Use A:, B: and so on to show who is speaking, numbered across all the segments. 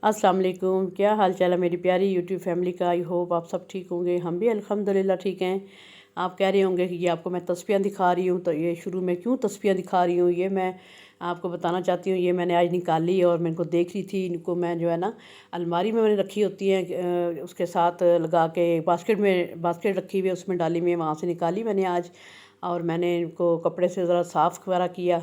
A: अस्सलाम वालेकुम। क्या हाल चाल है मेरी प्यारी यूट्यूब फैमिली का। आई होप आप सब ठीक होंगे। हम भी अल्हम्दुलिल्लाह ठीक हैं। आप कह रहे होंगे कि ये आपको मैं तस्बीहां दिखा रही हूँ, तो ये शुरू में क्यों तस्बीहां दिखा रही हूँ, ये मैं आपको बताना चाहती हूँ। ये मैंने आज निकाली और मैं इनको देख रही थी। इनको मैं जो है ना अलमारी में मैंने रखी होती हैं, उसके साथ लगा के बास्केट रखी हुई है, उसमें डाली हुई है, वहाँ से निकाली मैंने आज। और मैंने इनको कपड़े से ज़रा साफ़ वगैरह किया।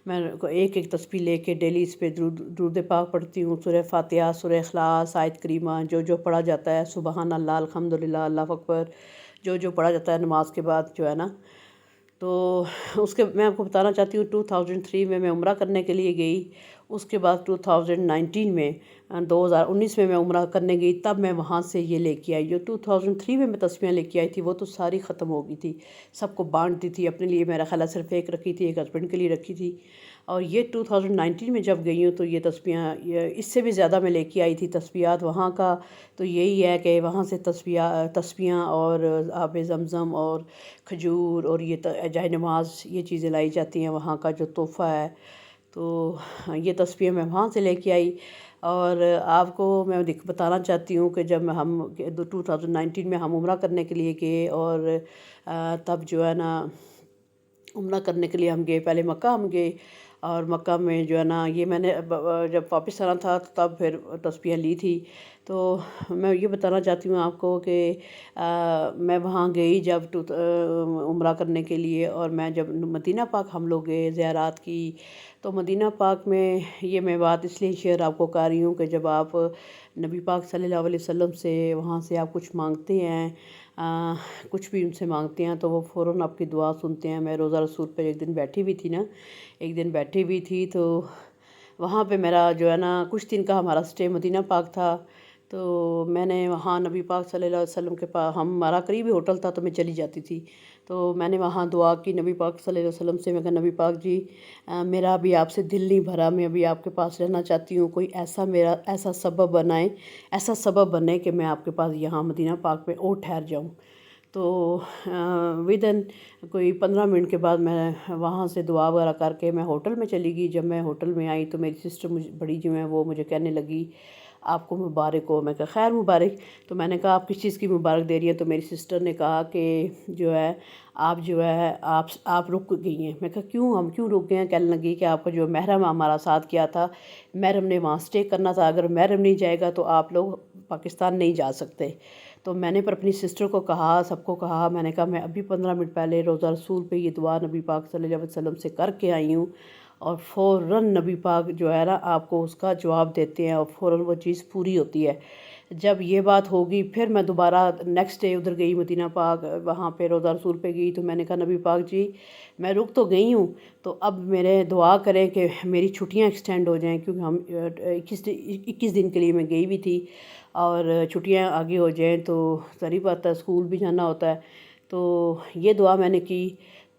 A: मैं एक एक तस्बीह लेके डेली इस पे दुरूद पाक पढ़ती हूँ। सूरह फातिहा, सूरह इखलास, आयत करीमा, जो जो पढ़ा जाता है, सुबहान अल्लाह, अल्हम्दुलिल्लाह, अल्लाहु अकबर, जो जो पढ़ा जाता है नमाज के बाद जो है ना। तो उसके मैं आपको बताना चाहती हूँ, 2003 में मैं उम्रा करने के लिए गई। उसके बाद 2019 में 2019 में मैं उम्रा करने गई, तब मैं वहाँ से ये लेके आई। जो 2003 में मैं तस्बीहां लेके आई थी वो तो सारी ख़त्म हो गई थी, सबको बांट दी थी। अपने लिए मेरा ख्याल है सिर्फ एक रखी थी, एक हस्बैंड के लिए रखी थी। और ये 2019 में जब गई हूँ तो ये तस्बीहां, ये इससे भी ज़्यादा मैं लेके आई थी तस्बीहात वहाँ का। तो यही है कि वहाँ से तस्बीहां और आब ज़मज़म और खजूर और ये जाए नमाज, ये चीज़ें लाई जाती हैं वहाँ का जो तोहफ़ा है। तो ये तस्बीहें मैं वहाँ से लेके आई। और आपको मैं बताना चाहती हूँ कि जब हम 2019 में हम उम्रा करने के लिए गए, और तब जो है ना उम्रा करने के लिए हम गए, पहले मक्का हम गए। और मक्का में जो है ना ये मैंने जब वापस आना था तो तब फिर तस्बीहां ली थी। तो मैं ये बताना चाहती हूँ आपको कि मैं वहाँ गई जब उम्रा करने के लिए, और मैं जब मदीना पाक हम लोग गए ज़ियारत की। तो मदीना पाक में ये मैं बात इसलिए शेयर आपको कर रही हूँ कि जब आप नबी पाक सल्लल्लाहु अलैहि वसल्लम से वहाँ से आप कुछ मांगते हैं, कुछ भी उनसे मांगते हैं, तो वो फ़ौरन आपकी दुआ सुनते हैं। मैं रोज़ा रसूल पे एक दिन बैठी हुई थी ना, एक दिन बैठी हुई थी, तो वहाँ पे मेरा जो है ना कुछ दिन का हमारा स्टे मदीना पाक था। तो मैंने वहाँ नबी पाक सल्लल्लाहु अलैहि वसल्लम के पास, हमारा करीबी होटल था, तो मैं चली जाती थी। तो मैंने वहाँ दुआ की नबी पाक सल्लल्लाहु अलैहि वसल्लम से। मैं कहा नबी पाक जी, मेरा अभी आपसे दिल नहीं भरा, मैं अभी आपके पास रहना चाहती हूँ। कोई ऐसा मेरा ऐसा सबब बनाए, ऐसा सबब बने कि मैं आपके पास यहाँ मदीना पाक में और ठहर जाऊँ। तो विदिन कोई 15 मिनट के बाद मैं वहाँ से दुआ वगैरह करके मैं होटल में चली गई। जब मैं होटल में आई तो मेरी सिस्टर मुझे बड़ी जो है वो मुझे कहने लगी, आपको मुबारक हो। मैं कहा खैर मुबारक। तो मैंने कहा आप किस चीज़ की मुबारक दे रही हैं? तो मेरी सिस्टर ने कहा कि जो है आप जो है आप रुक गई हैं। मैं कहा क्यों, हम क्यों रुक गए हैं? कहने लगी कि आपका जो महरम हमारा साथ किया था, महरम ने वहाँ स्टे करना था, अगर महरम नहीं जाएगा तो आप लोग पाकिस्तान नहीं जा सकते। तो मैंने पर अपनी सिस्टर को कहा, सबको कहा, मैंने कहा मैं अभी 15 मिनट पहले रोज़ा रसूल पे ये दुआ नबी पाक सल्लल्लाहु अलैहि वसल्लम से करके आई हूँ, और फ़ौरन नबी पाक जो है ना आपको उसका जवाब देते हैं और फ़ौरन वो चीज़ पूरी होती है। जब ये बात होगी फिर मैं दोबारा नेक्स्ट डे उधर गई मदीना पाक, वहाँ पे रोज़ा रसूल पे गई। तो मैंने कहा नबी पाक जी, मैं रुक तो गई हूँ, तो अब मेरे दुआ करें कि मेरी छुट्टियाँ एक्सटेंड हो जाएं, क्योंकि हम 21 दिन के लिए मैं गई भी थी, और छुट्टियाँ आगे हो जाएं तो ज़ाहिर बात है स्कूल भी जाना होता है। तो ये दुआ मैंने की।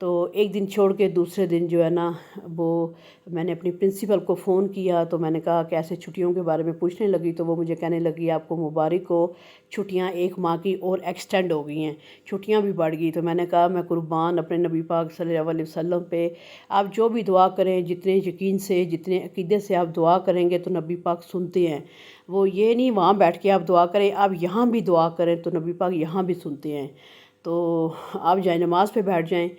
A: तो एक दिन छोड़ के दूसरे दिन जो है ना वो मैंने अपनी प्रिंसिपल को फ़ोन किया। तो मैंने कहा कि ऐसे छुट्टियों के बारे में पूछने लगी, तो वो मुझे कहने लगी आपको मुबारक हो, छुट्टियां 1 माह की और एक्सटेंड हो गई हैं, छुट्टियां भी बढ़ गई। तो मैंने कहा मैं कुर्बान अपने नबी पाक सल्लल्लाहु अलैहि वसल्लम पे, आप जो भी दुआ करें, जितने यकीन से, जितने अकीदे से आप दुआ करेंगे तो नबी पाक सुनते हैं। वो ये नहीं वहाँ बैठ के आप दुआ करें, आप यहाँ भी दुआ करें तो नबी पाक यहाँ भी सुनते हैं। तो आप जाए नमाज पे बैठ जाएं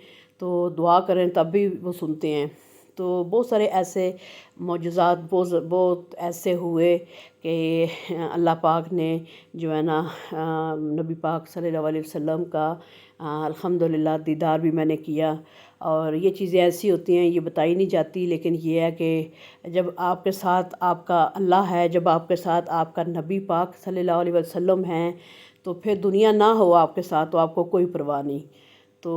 A: तो दुआ करें तब भी वो सुनते हैं। तो बहुत सारे ऐसे मौजज़ात बहुत ऐसे हुए कि अल्लाह पाक ने जो है ना नबी पाक सल्लल्लाहु अलैहि वसल्लम का अल्हम्दुलिल्लाह दीदार भी मैंने किया। और ये चीज़ें ऐसी होती हैं, ये बताई नहीं जाती, लेकिन ये है कि जब आपके साथ आपका अल्लाह है, जब आपके साथ आपका नबी पाक सल्लल्लाहु अलैहि वसल्लम हैं, तो फिर दुनिया ना हो आपके साथ तो आपको कोई परवाह नहीं। तो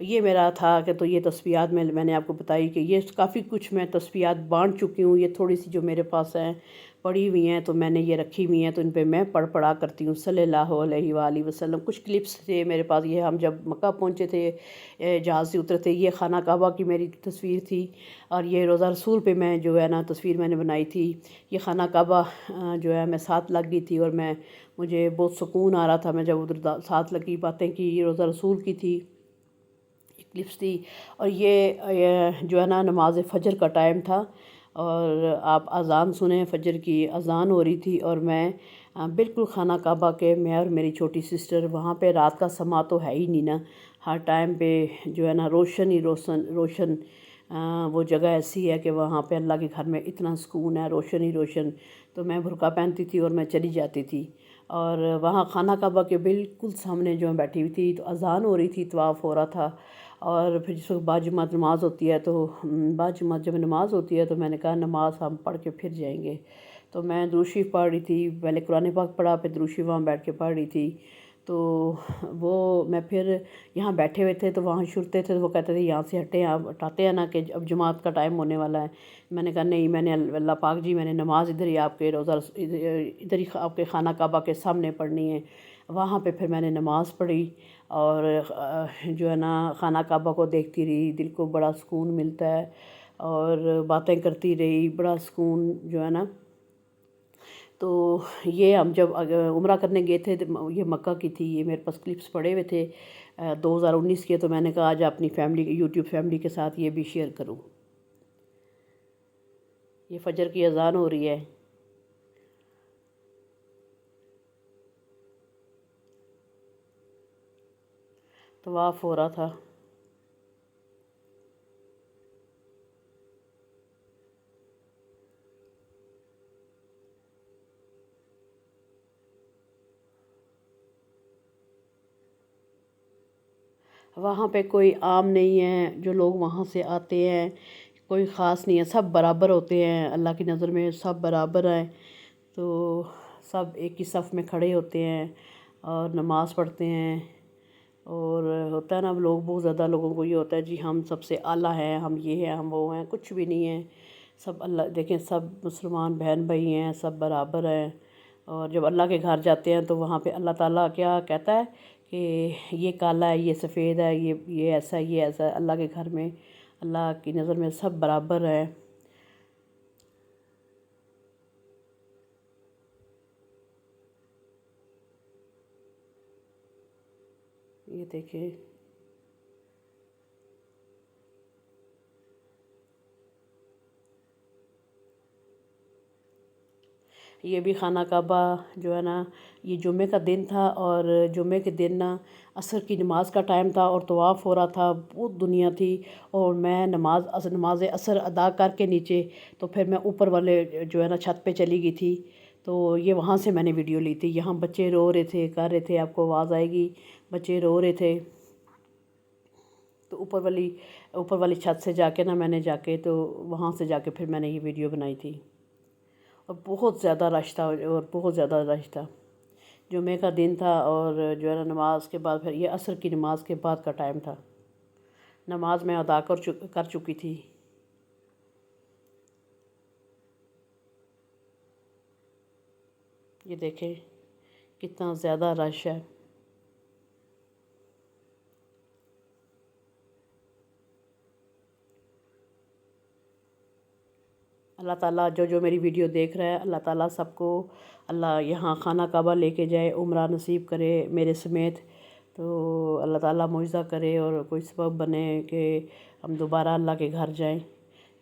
A: ये मेरा था कि तो ये तस्बीहात मैंने आपको बताई कि ये काफ़ी कुछ मैं तस्बीहात बांट चुकी हूँ। ये थोड़ी सी जो मेरे पास हैं पड़ी हुई हैं, तो मैंने ये रखी हुई हैं, तो इन पे मैं पढ़ा करती हूँ सल्लल्लाहु अलैहि वसल्लम। कुछ क्लिप्स थे मेरे पास, ये हम जब मक्का पहुँचे थे, जहाज़ से उतरे थे, ये खाना काबा की मेरी तस्वीर थी। और ये रोज़ा रसूल पे मैं जो है ना तस्वीर मैंने बनाई थी। ये खाना काबा जो है मैं साथ लग गई थी, और मुझे बहुत सुकून आ रहा था। मैं जब उधर साथ लगी बातें की, ये रोज़ा रसूल की थी क्लिप्स थी। और ये जो है ना नमाज फ़जर का टाइम था, اور آپ اذان سنیں، فجر کی اذان ہو رہی تھی اور میں بالکل خانہ کعبہ کے، میں اور میری چھوٹی سسٹر وہاں پہ، رات کا سما تو ہے ہی نہیں نا، ہر ٹائم پہ جو ہے نا روشن ہی روشن روشن، وہ جگہ ایسی ہے کہ وہاں پہ اللہ کے گھر میں اتنا سکون ہے، روشن ہی روشن۔ تو میں برقع پہنتی تھی اور میں چلی جاتی تھی، اور وہاں خانہ کعبہ کے بالکل سامنے جو میں بیٹھی ہوئی تھی، تو اذان ہو رہی تھی، طواف ہو رہا تھا، اور پھر جس وقت باجماعت نماز ہوتی ہے، تو باجماعت جب نماز ہوتی ہے تو میں نے کہا نماز ہم پڑھ کے پھر جائیں گے، تو میں درود شریف پڑھ رہی تھی، پہلے قرآن پاک پڑھا، پھر درود شریف وہاں بیٹھ کے پڑھ رہی تھی۔ تو وہ میں پھر یہاں بیٹھے ہوئے تھے تو وہاں شرتے تھے، تو وہ کہتے تھے یہاں سے ہٹیں، آپ ہٹاتے ہیں نا کہ اب جماعت کا ٹائم ہونے والا ہے۔ میں نے کہا نہیں، میں نے اللہ پاک جی، میں نے نماز ادھر ہی آپ کے روزہ ادھر ہی آپ کے خانہ کعبہ کے سامنے پڑھنی ہے۔ وہاں پہ پھر میں نے نماز پڑھی، اور جو ہے نا خانہ کعبہ کو دیکھتی رہی، دل کو بڑا سکون ملتا ہے، اور باتیں کرتی رہی، بڑا سکون جو ہے نا۔ تو یہ ہم جب عمرہ کرنے گئے تھے، یہ مکہ کی تھی، یہ میرے پاس کلپس پڑے ہوئے تھے 2019 کے، تو میں نے کہا آج اپنی فیملی، یوٹیوب فیملی کے ساتھ یہ بھی شیئر کروں۔ یہ فجر کی اذان ہو رہی ہے۔ طواف ہو رہا تھا۔ وہاں پہ کوئی عام نہیں ہے، جو لوگ وہاں سے آتے ہیں کوئی خاص نہیں ہے، سب برابر ہوتے ہیں اللہ کی نظر میں، سب برابر ہیں۔ تو سب ایک ہی صف میں کھڑے ہوتے ہیں اور نماز پڑھتے ہیں، اور ہوتا ہے نا، لوگ بہت زیادہ لوگوں کو یہ ہوتا ہے جی ہم سب سے اعلیٰ ہیں، ہم یہ ہیں، ہم وہ ہیں، کچھ بھی نہیں ہے۔ سب اللہ دیکھیں، سب مسلمان بہن بھائی ہیں، سب برابر ہیں۔ اور جب اللہ کے گھر جاتے ہیں تو وہاں پہ اللہ تعالیٰ کیا کہتا ہے کہ یہ کالا ہے، یہ سفید ہے، یہ ایسا ہے، یہ ایسا ہے۔ اللہ کے گھر میں اللہ کی نظر میں سب برابر ہے۔ یہ دیکھیں، یہ بھی خانہ کعبہ جو ہے نا، یہ جمعے کا دن تھا، اور جمعے کے دن نا عصر کی نماز کا ٹائم تھا، اور طواف ہو رہا تھا، بہت دنیا تھی، اور میں نماز عصر ادا کر کے نیچے، تو پھر میں اوپر والے جو ہے نا چھت پہ چلی گئی تھی، تو یہ وہاں سے میں نے ویڈیو لی تھی۔ یہاں بچے رو رہے تھے، کر رہے تھے، آپ کو آواز آئے گی، بچے رو رہے تھے، تو اوپر والی چھت سے جا کے نا، میں نے جا کے، تو وہاں سے جا کے پھر میں نے یہ ویڈیو بنائی تھی، اور بہت زیادہ رش تھا، اور بہت زیادہ رش تھا۔ جمعے کا دن تھا، اور جو ہے نا نماز کے بعد، پھر یہ عصر کی نماز کے بعد کا ٹائم تھا، نماز میں ادا کر چکی تھی۔ یہ دیکھیں کتنا زیادہ رش ہے۔ اللہ تعالیٰ جو میری ویڈیو دیکھ رہا ہے، اللہ تعالیٰ سب کو اللہ یہاں خانہ کعبہ لے کے جائے، عمرہ نصیب کرے میرے سمیت، تو اللہ تعالیٰ معجزہ کرے اور کوئی سبب بنے کہ ہم دوبارہ اللہ کے گھر جائیں۔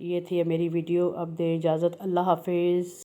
A: یہ تھی میری ویڈیو، اب دیں اجازت، اللہ حافظ۔